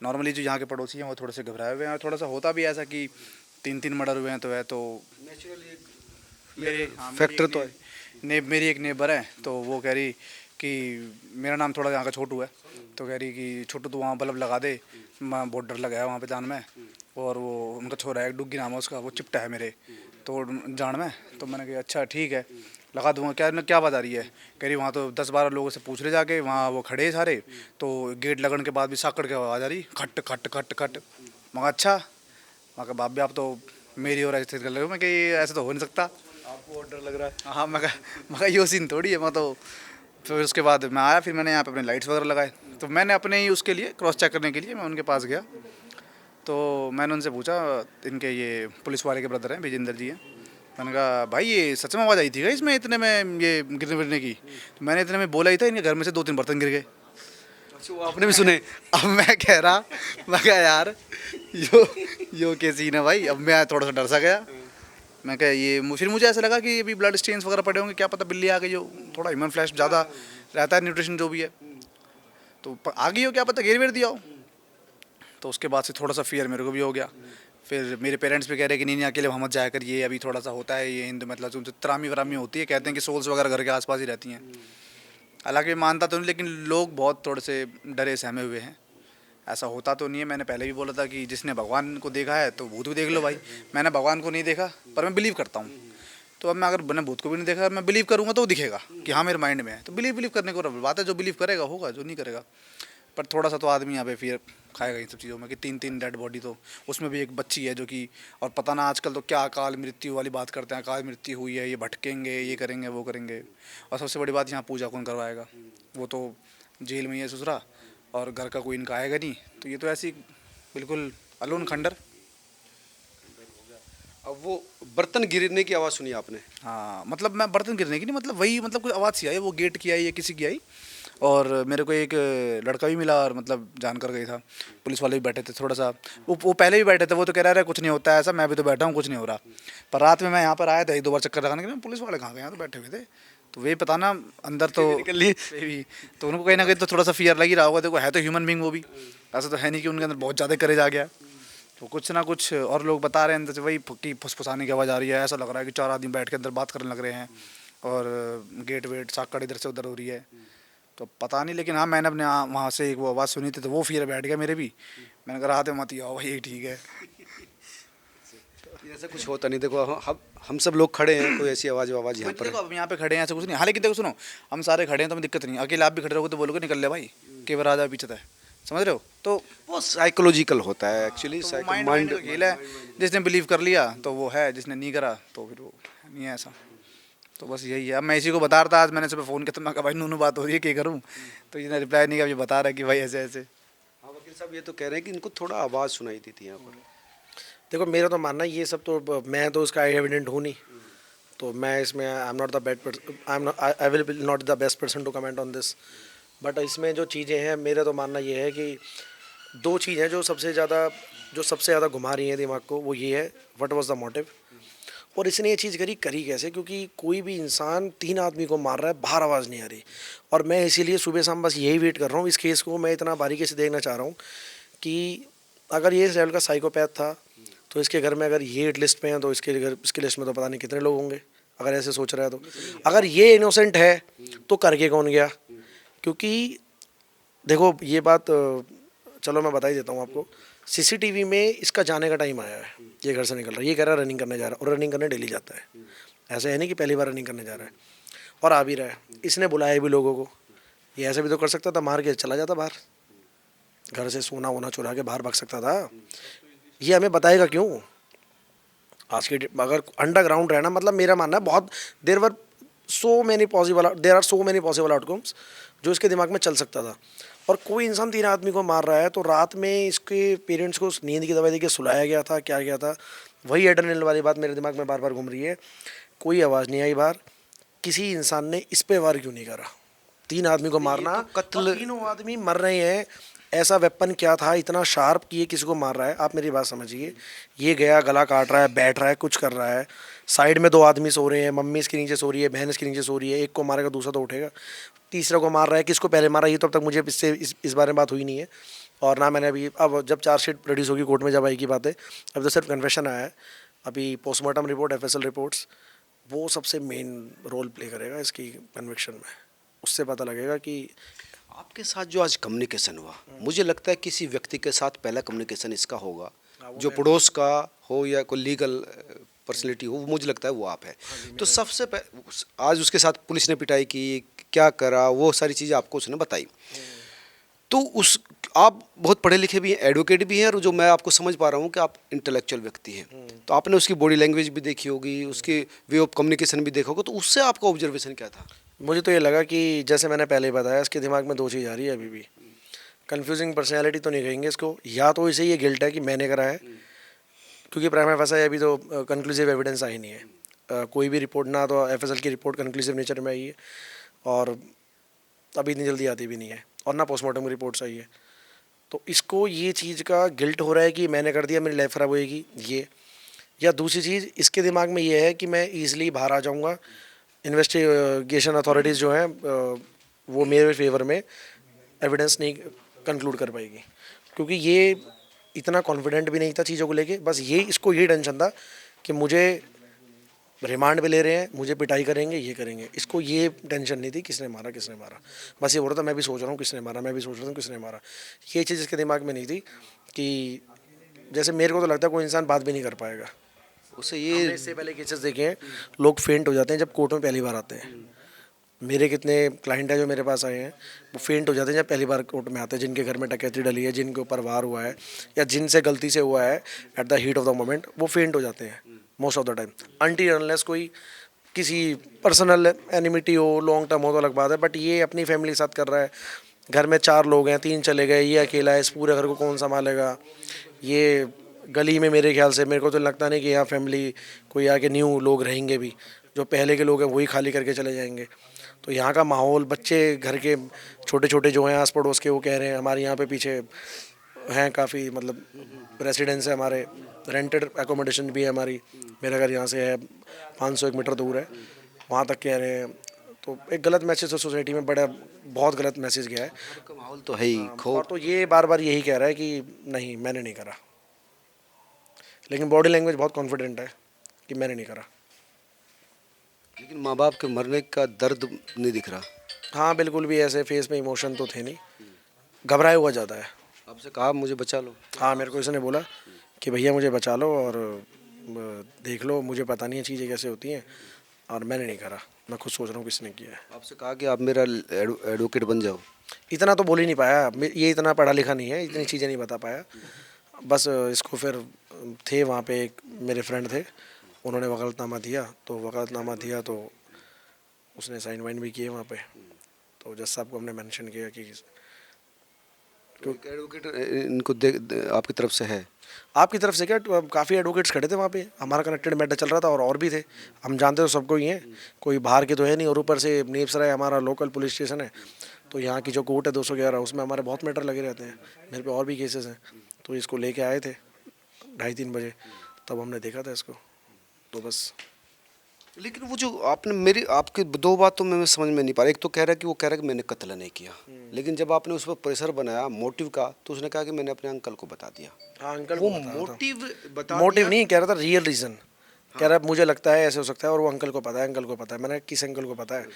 Normally जो यहाँ के पड़ोसी हैं वो थोड़े से घबराए हुए हैं, और थोड़ा सा होता भी ऐसा कि 3-3 मर्डर हुए हैं तो है, तो नेचुरली मेरे हाँ फैक्टर तो है। मेरी एक नेबर है, तो वो कह रही कि मेरा नाम थोड़ा यहाँ का छोटू है, तो कह रही कि छोटू तू वहाँ बल्ब लगा दे, मैं बहुत डर लगा है वहाँ पे जान में। और वो उनका छोरा है, डुग्गी नाम है उसका, वो चिपटा है मेरे तो जान में। तो मैंने कहा अच्छा ठीक है लगा दूंगा, क्या बता रही है। कह रही वहाँ तो 10-12 लोगों से पूछ रहे जाके, वहाँ वो खड़े सारे, तो गेट लगने के बाद भी साकड़ के आवाज़ आ रही, खट खट खट खट। मगर अच्छा, वहाँ का बाप भी आप तो मेरी और ऐसे कर रहे हो, मैं कि ऐसे तो हो नहीं सकता। आपको और डर लग रहा है? हाँ मैं यो सीन थोड़ी है, मैं तो फिर उसके बाद मैं आया, फिर मैंने यहाँ पे अपने लाइट्स वगैरह लगाए, तो मैंने अपने ही उसके लिए क्रॉस चेक करने के लिए मैं उनके पास गया। तो मैंने उनसे पूछा, इनके ये पुलिस वाले के ब्रदर हैं, विजेंद्र जी हैं। मैंने कहा भाई ये सच में आवाज़ आई थी क्या इसमें इतने में ये गिरने विरने की। तो मैंने इतने में बोला ही था, इनके घर में से 2-3 बर्तन गिर गए। अच्छा, वो आपने भी सुने? अब मैं कह रहा, मैं कहा यार यो क्या सीन है भाई। अब मैं थोड़ा सा डर सा गया, मैं कहा ये फिर मुझे ऐसा लगा कि अभी ब्लड स्टेन्स वगैरह पड़े होंगे, क्या पता बिल्ली आ गई हो, थोड़ा ह्यूमन फ्लैश ज़्यादा रहता है न्यूट्रिशन जो भी है, तो आ गई हो, क्या पता घेर वेर दिया हो। तो उसके बाद से थोड़ा सा फियर मेरे को भी हो गया। फिर मेरे पेरेंट्स भी कह रहे कि नहीं नहीं अकेले वहाँ मत जाया कर, ये अभी थोड़ा सा होता है ये हिंदू मतलब जो त्रामी वरामी होती है, कहते हैं कि सोल्स वगैरह घर के आसपास ही रहती हैं। हालांकि मानता तो नहीं, लेकिन लोग बहुत थोड़े से डरे सहमे हुए हैं। ऐसा होता तो नहीं है, मैंने पहले भी बोला था कि जिसने भगवान को देखा है तो भूत भी देख लो भाई। मैंने भगवान को नहीं देखा पर मैं बिलीव करता हूँ, तो अब मैं अगर मैंने भूत को भी नहीं देखा, मैं बिलीव करूँगा तो वो दिखेगा कि हाँ मेरे माइंड में है, तो बिलीव करने को बात है। जो बिलीव करेगा होगा, जो नहीं करेगा। पर थोड़ा सा तो आदमी यहाँ पे फिर खाएगा इन सब चीज़ों में कि 3-3 डेड बॉडी, तो उसमें भी एक बच्ची है जो कि, और पता ना आजकल तो क्या अकाल मृत्यु वाली बात करते हैं, अकाल मृत्यु हुई है, ये भटकेंगे, ये करेंगे वो करेंगे। और सबसे बड़ी बात, यहाँ पूजा कौन करवाएगा, वो तो जेल में ही है ससुरा, और घर का कोई इनका आएगा नहीं, तो ये तो ऐसी बिल्कुल अलोन खंडर। अब वो बर्तन गिरने की आवाज़ सुनी आपने? हाँ मतलब मैं बर्तन गिरने की नहीं, मतलब वही मतलब कुछ आवाज़ सी आई, वो गेट की आई या किसी की आई। और मेरे को एक लड़का भी मिला, और मतलब जानकर गई था। पुलिस वाले भी बैठे थे थोड़ा सा, वो पहले भी बैठे थे, वो तो कह रहा है कुछ नहीं होता है ऐसा, मैं भी तो बैठा हूँ कुछ नहीं हो रहा। पर रात में मैं यहाँ पर आया था 1-2 बार चक्कर लगाने के लिए, पुलिस वाले कहाँ गए, यहाँ तो बैठे हुए थे। तो वे पता ना अंदर तो निकल लिए? वे भी, तो उनको कहीं ना कहीं तो थोड़ा सा फियर लग ही रहा होगा। देखो है तो ह्यूमन बींग वो भी, ऐसा तो है नहीं कि उनके अंदर बहुत ज़्यादा करेज आ गया। तो कुछ ना कुछ और लोग बता रहे हैं अंदर से वही कि फुसफुसाने की आवाज़ आ रही है, ऐसा लग रहा है कि 4 आदमी बैठ के अंदर बात करने लग रहे हैं, और गेट वेट साकड़ इधर से उधर हो रही है। तो पता नहीं, लेकिन हाँ मैंने अपने वहाँ से एक वो आवाज़ सुनी थी, तो वो फिर बैठ गया मेरे भी। मैंने कहा रात में मत ही आओ भाई, यही ठीक है। ऐसा कुछ होता नहीं। देखो हम सब लोग खड़े हैं, कोई ऐसी आवाज़ यहाँ पर देखो अब यहाँ पे खड़े हैं, ऐसा कुछ नहीं। हाँ लेकिन देखो सुनो, हम सारे खड़े हैं तो हमें दिक्कत नहीं, अकेले आप भी खड़े रहोगे तो बोलोगे निकल ले भाई, केवल राजा पीछे था, समझ रहे हो। तो वो साइकोलॉजिकल होता है एक्चुअली। तो माइंड का खेल है, जिसने बिलीव कर लिया तो वो है, जिसने नहीं करा तो फिर वो नहीं है ऐसा। तो बस यही है। अब मैं इसी को बता रहा था, आज मैंने सुबह फ़ोन किया तो मैं कहा भाई नूनू बात हो रही है, क्या करूँ। तो इसने रिप्लाई नहीं किया, ये बता रहा है कि भाई ऐसे ऐसे। हाँ, वकील साहब ये तो कह रहे हैं कि इनको थोड़ा आवाज़ सुनाई दी थी यहाँ पर। देखो मेरा तो मानना ये सब तो मैं तो उसका एविडेंट हूँ नहीं, तो मैं इसमें I am not the best person, I am I will not the best person to comment on this. But इसमें जो चीज़ें हैं, मेरा तो मानना ये है कि 2 चीज़ें जो सबसे ज़्यादा घुमा रही हैं दिमाग को, वो ये है व्हाट वाज द मोटिव, और इसने ये चीज़ करी कैसे, क्योंकि कोई भी इंसान 3 आदमी को मार रहा है, बाहर आवाज़ नहीं आ रही। और मैं इसीलिए सुबह शाम बस यही वेट कर रहा हूँ, इस केस को मैं इतना बारीकी से देखना चाह रहा हूँ कि अगर ये इस लेवल का साइकोपैथ था तो इसके घर में अगर ये लिस्ट में है तो इसके लिस्ट में तो पता नहीं कितने लोग होंगे, अगर ऐसे सोच रहा है तो। अगर ये इनोसेंट है तो करके कौन गया, क्योंकि देखो ये बात चलो मैं बता ही देता हूँ आपको। सीसीटीवी में इसका जाने का टाइम आया है, ये घर से निकल रहा है, ये कह रहा है रनिंग करने जा रहा है, और रनिंग करने डेली जाता है, ऐसा है नहीं कि पहली बार रनिंग करने जा रहा है, और आ भी रहा है। इसने बुलाया भी लोगों को, ये ऐसे भी तो कर सकता था, मार के चला जाता बाहर, घर से सोना वोना चुरा के बाहर भाग सकता था। ये हमें बताएगा क्यों? आज के अगर अंडरग्राउंड रहना, मतलब मेरा मानना है बहुत there are so many possible outcomes जो इसके दिमाग में चल सकता था। और कोई इंसान 3 आदमी को मार रहा है, तो रात में इसके पेरेंट्स को नींद की दवाई देके सुलाया गया था, क्या गया था, वही एड्रेनलिन वाली बात मेरे दिमाग में बार बार घूम रही है। कोई आवाज़ नहीं आई बाहर, किसी इंसान ने इस पे वार क्यों नहीं करा? 3 आदमी को मारना, कत्ल। 3 आदमी मर रहे हैं, ऐसा वेपन क्या था इतना शार्प कि ये किसी को मार रहा है? आप मेरी बात समझिए, ये गया गला काट रहा है, बैठ रहा है, कुछ कर रहा है, साइड में 2 आदमी सो रहे हैं, मम्मी इसके नीचे सो रही है, बहन इसके नीचे सो रही है, एक को मारेगा दूसरा तो उठेगा, तीसरा को मार रहा है, किसको पहले मारा ये तो अब तक मुझे इससे इस बारे में बात हुई नहीं है। और ना मैंने अभी, अब जब चार्जशीट प्रोड्यूस होगी कोर्ट में जब आएगी बातें, अब तो सिर्फ कन्फेशन आया है। अभी पोस्टमार्टम रिपोर्ट, एफएसएल रिपोर्ट्स, वो सबसे मेन रोल प्ले करेगा इसकी कन्विक्शन में। उससे पता लगेगा कि आपके साथ जो आज कम्युनिकेशन हुआ, मुझे लगता है किसी व्यक्ति के साथ पहला कम्युनिकेशन इसका होगा जो पड़ोस का हो या कोई लीगल पर्सनैलिटी हो, मुझे लगता है वो आप है। तो सबसे आज उसके साथ पुलिस ने पिटाई की, क्या करा, वो सारी चीज़ें आपको उसने बताई। तो उस आप बहुत पढ़े लिखे भी हैं, एडवोकेट भी हैं, और जो मैं आपको समझ पा रहा हूँ कि आप इंटेलेक्चुअल व्यक्ति हैं, तो आपने उसकी बॉडी लैंग्वेज भी देखी होगी, उसके वे ऑफ कम्युनिकेशन भी देखा होगा, तो उससे आपका ऑब्जर्वेशन क्या था? मुझे तो ये लगा कि जैसे मैंने पहले ही बताया, इसके दिमाग में दो चीज़ आ रही है अभी भी। कंफ्यूजिंग पर्सनैलिटी तो नहीं कहेंगे इसको, या तो इसे ये गिल्ट है कि मैंने करा है, क्योंकि प्राइमा फेसा अभी तो कंक्लूसिव एविडेंस आई नहीं है। कोई भी रिपोर्ट, ना तो एफएसएल की रिपोर्ट कंक्लूसिव नेचर में आई है, और अभी इतनी जल्दी आती भी नहीं है, और ना पोस्टमार्टम की रिपोर्ट्स आई है। तो इसको ये चीज़ का गिल्ट हो रहा है कि मैंने कर दिया, मेरी लाइफ ख़राब होएगी ये। या दूसरी चीज़ इसके दिमाग में ये है कि मैं ईज़िली बाहर आ जाऊँगा, इन्वेस्टिगेशन अथॉरिटीज़ जो हैं वो मेरे फेवर में एविडेंस नहीं कंक्लूड कर पाएगी, क्योंकि ये इतना कॉन्फिडेंट भी नहीं था चीज़ों को लेके। बस ये, इसको ये टेंशन था कि मुझे रिमांड पे ले रहे हैं, मुझे पिटाई करेंगे, ये करेंगे। इसको ये टेंशन नहीं थी किसने मारा किसने मारा, बस ये बोल रहा था मैं भी सोच रहा हूँ किसने मारा, मैं भी सोच रहा हूँ किसने मारा। ये चीज़ इसके दिमाग में नहीं थी कि, जैसे मेरे को तो लगता है कोई इंसान बात भी नहीं कर पाएगा। उसे हमने ये इससे पहले केसेस देखे हैं, लोग फेंट हो जाते हैं जब कोर्ट में पहली बार आते हैं। मेरे कितने क्लाइंट हैं जो मेरे पास आए हैं, वो फेंट हो जाते हैं जब पहली बार कोर्ट में आते हैं, जिनके घर में डकैती डली है, जिनके ऊपर वार हुआ है, या जिनसे गलती से हुआ है at the heat of the moment, वो फेंट हो जाते हैं most of the time, until unless कोई किसी पर्सनल एनिमिटी हो, लॉन्ग टर्म हो तो अलग बात है। बट ये अपनी फैमिली के साथ कर रहा है, घर में 4 लोग हैं, 3 चले गए, ये अकेला है, इस पूरे घर को कौन संभालेगा। ये गली में मेरे ख्याल से, मेरे को तो लगता नहीं कि यहाँ फैमिली कोई आके न्यू लोग रहेंगे भी, जो पहले के लोग हैं वही खाली करके चले जाएंगे। तो यहाँ का माहौल, बच्चे घर के छोटे छोटे जो हैं आस पड़ोस के, वो कह रहे हैं हमारे यहाँ पे पीछे हैं काफ़ी, मतलब रेसिडेंस है हमारे, रेंटेड एकोमोडेशन भी है हमारी, मेरा घर यहाँ से है 501 मीटर दूर है, वहाँ तक कह रहे हैं। तो एक गलत मैसेज सोसाइटी में, बड़ा बहुत गलत मैसेज गया है। का माहौल तो है ही और तो ये बार बार यही कह रहा है कि नहीं मैंने नहीं करा, लेकिन बॉडी लैंग्वेज बहुत कॉन्फिडेंट है कि मैंने नहीं करा। लेकिन माँ बाप के मरने का दर्द नहीं दिख रहा। हाँ बिल्कुल भी, ऐसे फेस में इमोशन तो थे नहीं, घबराया हुआ ज़्यादा है। आपसे कहा मुझे बचा लो? हाँ, मेरे को इसने बोला कि भैया मुझे बचा लो और देख लो, मुझे पता नहीं है चीज़ें कैसे होती हैं, और मैंने नहीं करा, मैं खुद सोच रहा हूँ किसने किया है। आपसे कहा कि आप मेरा एडवोकेट बन जाओ? इतना तो बोल ही नहीं पाया, ये इतना पढ़ा लिखा नहीं है, इतनी चीज़ें नहीं बता पाया। बस इसको फिर थे वहाँ पे एक मेरे फ्रेंड थे, उन्होंने वकालतनामा दिया, तो वकालतनामा दिया तो उसने साइन वाइन भी किए वहाँ पे। तो जज साहब को हमने मेंशन किया कि एडवोकेट इनको आपकी तरफ से है? आपकी तरफ से क्या, काफ़ी एडवोकेट्स खड़े थे वहाँ पे, हमारा कनेक्टेड मैटर चल रहा था, और भी थे, हम जानते तो सबको ही हैं, कोई बाहर के तो है नहीं। और ऊपर से नीपसराय हमारा लोकल पुलिस स्टेशन है, तो यहाँ की जो कोर्ट है 211, उसमें हमारे बहुत मैटर लगे रहते हैं, मेरे पे और भी केसेस हैं। तो इसको लेके आए थे 2:30-3 बजे, तब हमने देखा था इसको, तो बस। लेकिन वो जो आपने मेरी आपकी 2 बातों में मैं समझ में नहीं पा रहा। एक तो कह रहा है कि वो कह रहा है कि मैंने कत्ल नहीं किया, लेकिन जब आपने उस पर प्रेशर बनाया मोटिव का, तो उसने कहा कि मैंने अपने अंकल को बता दिया। हाँ, अंकल वो को बता रहा था। मोटिव नहीं कह रहा था, रियल रीज़न कह रहा है, मुझे लगता है ऐसे हो सकता है, और वो अंकल को पता है, अंकल को पता है। मैंने किस अंकल को पता है,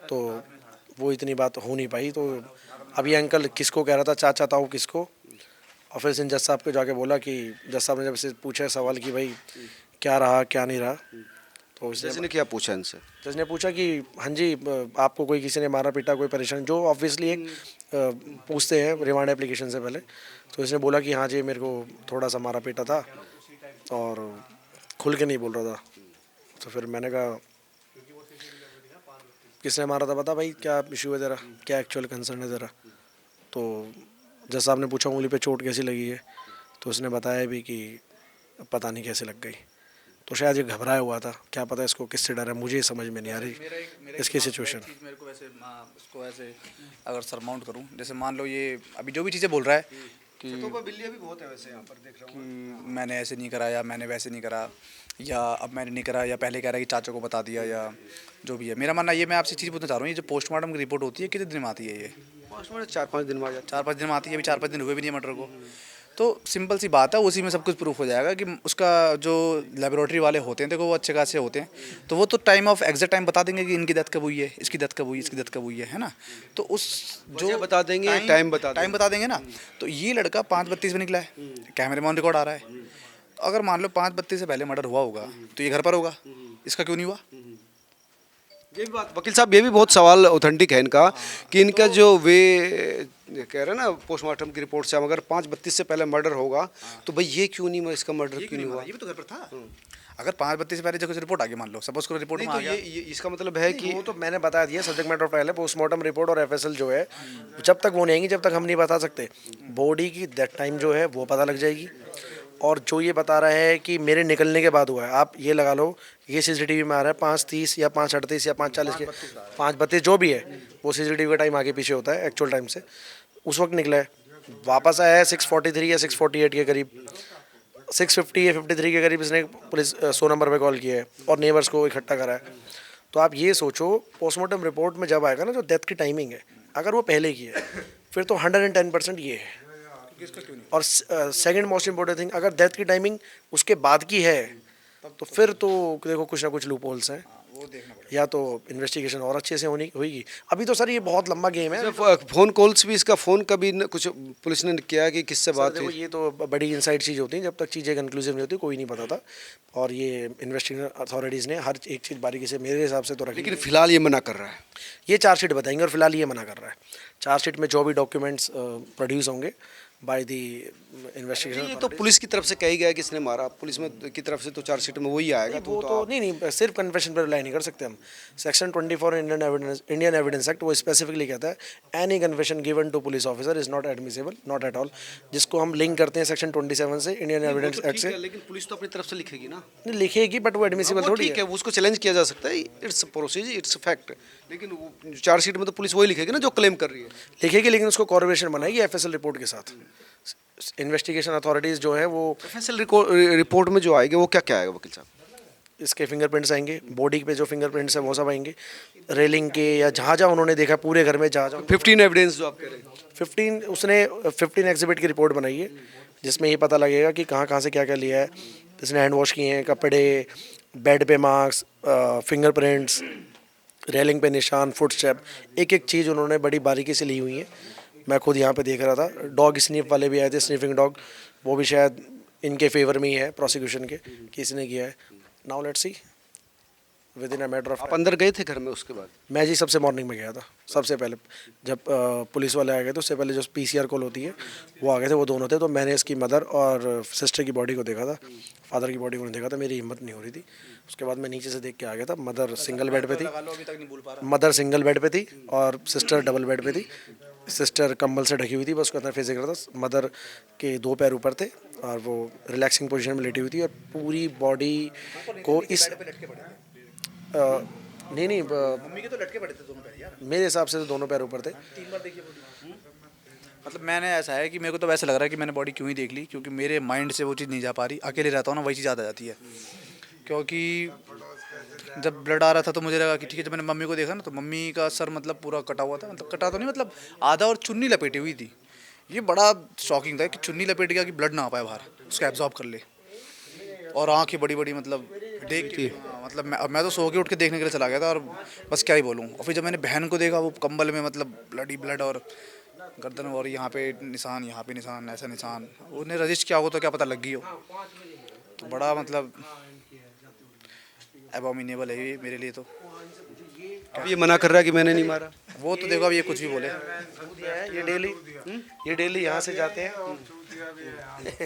तो वो इतनी बात हो नहीं पाई। तो अब ये अंकल किसको कह रहा था, चाचा ताऊ किसको, और फिर जज साहब को जाके बोला कि, जज साहब ने जब से पूछा सवाल कि भाई क्या रहा क्या नहीं रहा, तो जज ने क्या पूछा इनसे? जज ने पूछा कि हाँ जी, आपको कोई किसी ने मारा पीटा, कोई परेशान, जो ऑब्वियसली एक पूछते हैं रिमांड एप्लीकेशन से पहले। तो इसने बोला कि हाँ जी, मेरे को थोड़ा सा मारा पीटा था, और खुल के नहीं बोल रहा था। तो फिर मैंने कहा किसने मारा था, बता भाई क्या इशू है तेरा, क्या एक्चुअल कंसर्न है तेरा। तो जज साहब ने पूछा उंगली पे चोट कैसी लगी है, तो उसने बताया भी कि पता नहीं कैसे लग गई। तो शायद ये घबराया हुआ था, क्या पता इसको किससे डर है, मुझे समझ में नहीं आ रही इसकी सिचुएशन। मेरे को वैसे इसको ऐसे अगर सरमाउंट करूं, जैसे मान लो ये अभी जो भी चीज़ें बोल रहा है कि बिल्लियाँ भी बहुत है वैसे यहाँ पर, देख रहा हूँ कि मैंने ऐसे नहीं करा, या मैंने वैसे नहीं करा, या अब मैंने नहीं करा, या पहले कह रहा है कि चाचा को बता दिया, या जो भी है। मेरा मानना ये, मैं आपसे चीज़ पूछना चाह रहा हूँ, ये जो पोस्टमार्टम की रिपोर्ट होती है कितने दिन में आती है ये? पोस्टमार्टम 4-5 दिन में आ जाता 4-5 दिन में आती है, अभी 4-5 दिन हुए भी नहीं है मर्डर को। तो सिंपल सी बात है, उसी में सब कुछ प्रूफ हो जाएगा कि उसका जो लेबोरेटरी वाले होते हैं देखो वो अच्छे खासे होते हैं, तो वो तो टाइम ऑफ एग्जैक्ट टाइम बता देंगे कि इनकी डेथ कब हुई है, इसकी डेथ कब हुई है, इसकी डेथ कब हुई है ना। तो उस वजह बता देंगे, टाइम बता देंगे ना। तो ये लड़का 5:32 में निकला है, कैमरे में ऑन रिकॉर्ड आ रहा है। अगर मान लो 5:32 से पहले मर्डर हुआ होगा तो ये घर पर होगा, इसका क्यों नहीं हुआ? ये भी बात वकील साहब, ये भी बहुत सवाल ऑथेंटिक है इनका कि इनका जो वे कह रहे हैं ना पोस्टमार्टम की रिपोर्ट से, अगर 5:32 से पहले मर्डर होगा तो भाई ये क्यों नहीं, इसका मर्डर क्यों नहीं हुआ? ये भी तो घर पर था। अगर 5:32 से पहले जो कुछ रिपोर्ट आ गई, मान लो सपोज करो रिपोर्ट में आ तो गया, ये इसका मतलब है कि वो तो मैंने बता दिया, सब्जेक्ट मैटर फाइल है, पोस्टमार्टम रिपोर्ट और एफएसएल जो है जब तक वो नहीं आएंगी जब तक हम नहीं बता सकते। बॉडी की डेथ टाइम जो है वो पता लग जाएगी, और जो ये बता रहा है कि मेरे निकलने के बाद हुआ है, आप ये लगा लो ये सीसीटीवी में आ रहा है 5:30 या 5:38 या 5:40 के 5:32 जो भी है, वो सीसीटीवी का टाइम आगे पीछे होता है एक्चुअल टाइम से। उस वक्त निकला है, वापस आया है 6:43 या 6:48 के करीब, 6:50 या 53 के करीब इसने पुलिस 100 नंबर पे कॉल किया है और नेबर्स को इकट्ठा करा है। तो आप ये सोचो पोस्टमार्टम रिपोर्ट में जब आएगा ना जो डेथ की टाइमिंग है, अगर वो पहले की है फिर तो 110% ये है। और सेकंड मोस्ट इम्पोर्टेंट थिंग, अगर डेथ की टाइमिंग उसके बाद की है तो फिर तो देखो कुछ ना कुछ लूप होल्स हैं, या तो इन्वेस्टिगेशन और अच्छे से होगी। अभी तो सर ये बहुत लंबा गेम है। फोन कॉल्स भी, इसका फोन कभी कुछ पुलिस ने किया कि किससे बात देखो हुई? ये तो बड़ी इनसाइड चीज़ होती है, जब तक चीज़ें कंक्लूसिव नहीं होती कोई नहीं पता था, और ये इन्वेस्टिगेशन अथॉरिटीज़ ने हर एक चीज़ बारीकी से मेरे हिसाब से तो रखी। लेकिन फिलहाल ये मना कर रहा है, ये चार्जशीट बताएंगे, और फिलहाल ये मना कर रहा है। चार्जशीट में जो भी डॉक्यूमेंट्स प्रोड्यूस होंगे बाय दी इन्वेस्टिगेशन, ये तो पुलिस की तरफ से कही गया कि इसने मारा, पुलिस में की तरफ से तो चार्जशीट में वही आएगा। वो तो नहीं सिर्फ कन्फेशन पर रिलाई नहीं कर सकते हम। सेक्शन 24 इंडियन एविडेंस एक्ट वो स्पेसिफिकली कहता है any confession given to police officer is not admissible, not at all, जिसको हम लिंक करते हैं सेक्शन 27 से इंडियन एविडेंस एक्ट से। लेकिन पुलिस तो अपनी तरफ से लिखेगी ना, नहीं लिखेगी, बट वो एडमिसिबल थोड़ी ठीक है, उसको चैलेंज किया जा सकता है, इट्स प्रोसीजर, इट्स फैक्ट। लेकिन चार्जशीट में तो पुलिस वही लिखेगी ना जो क्लेम कर रही है, लिखेगी, लेकिन उसको कॉर्पोरेशन बनाएगी एफएसएल रिपोर्ट के साथ। इन्वेस्टिगेशन अथॉरिटीज़ जो है वो एफएसएल रिपोर्ट में जो आएगा वो क्या क्या आएगा वकील साहब? इसके फिंगरप्रिंट्स आएंगे, बॉडी पे जो फिंगरप्रिंट्स हैं वो सब आएंगे, रेलिंग के या जहाँ जहाँ उन्होंने देखा पूरे घर में जहाँ जहाँ 15 एविडेंस जो आप कह रहे हैं, 15 एग्जिबिट की रिपोर्ट बनाई है, जिसमें ये पता लगेगा कि कहाँ कहाँ से क्या क्या लिया है। इसने हैंड वॉश किए हैं, कपड़े, बेड पे मार्क्स, फिंगरप्रिंट्स, रेलिंग पे निशान, फुटस्टेप, एक एक चीज़ उन्होंने बड़ी बारीकी से ली हुई है। मैं खुद यहाँ पे देख रहा था, डॉग स्निफ वाले भी आए थे, स्निफिंग डॉग, वो भी शायद इनके फेवर में ही है प्रोसिक्यूशन के कि इसने किया है। Now let's see with in a matter of. आप अंदर गए थे घर में उसके बाद? मैं जी सबसे मॉर्निंग में गया था, सबसे पहले जब पुलिस वाले आ गए थे उससे पहले जो पीसीआर कॉल होती है वो आ गए थे, वो दोनों थे। तो मैंने इसकी मदर और सिस्टर की बॉडी को देखा था, फादर की बॉडी को नहीं देखा था, मेरी हिम्मत नहीं हो रही थी। उसके बाद मैं नीचे से देख के आ गया था। मदर सिंगल बेड पे थी, मदर सिंगल बेड पे थी और सिस्टर डबल बेड पे थी। सिस्टर कंबल से ढकी हुई थी, बस उसको अंदर फेस कर रहा था। मदर के 2 पैर ऊपर थे और वो रिलैक्सिंग पोजीशन में लेटी हुई थी, और पूरी बॉडी को इस नहीं मम्मी के तो लटके पड़े थे दोनों पैर यार, मेरे हिसाब से तो दोनों पैर ऊपर थे। 3 बार देखिए बॉडी। मतलब मैंने ऐसा है कि मेरे को तो वैसे लग रहा है कि मैंने बॉडी क्यों ही देख ली, क्योंकि मेरे माइंड से वो चीज़ नहीं जा पा रही। अकेले रहता हूँ ना, वही चीज़ याद आ जाती है। क्योंकि जब ब्लड आ रहा था तो मुझे लगा कि ठीक है, जब मैंने मम्मी को देखा ना तो मम्मी का सर मतलब पूरा कटा हुआ था, मतलब कटा तो नहीं, मतलब आधा, और चुन्नी लपेटी हुई थी। ये बड़ा शॉकिंग था कि चुन्नी लपेट गया कि ब्लड ना आ पाए बाहर, उसको एब्जॉर्ब कर ले, और आँखें बड़ी बड़ी, मतलब देख के मतलब मैं तो सो के उठ के देखने के लिए चला गया था, और बस क्या ही बोलूँ। और फिर जब मैंने बहन को देखा वो कंबल में, मतलब ब्लड ही ब्लड, और गर्दन, और यहाँ पे निशान, यहाँ पे निशान, ऐसा निशान, उन्हें रजिस्ट किया हो तो क्या पता लग गई हो। तो बड़ा मतलब एबॉमिनेबल है ये मेरे लिए तो। अब ये मना कर रहा है कि मैंने नहीं मारा। वो तो देखो अब ये कुछ भी बोले, ये डेली यहाँ से जाते हैं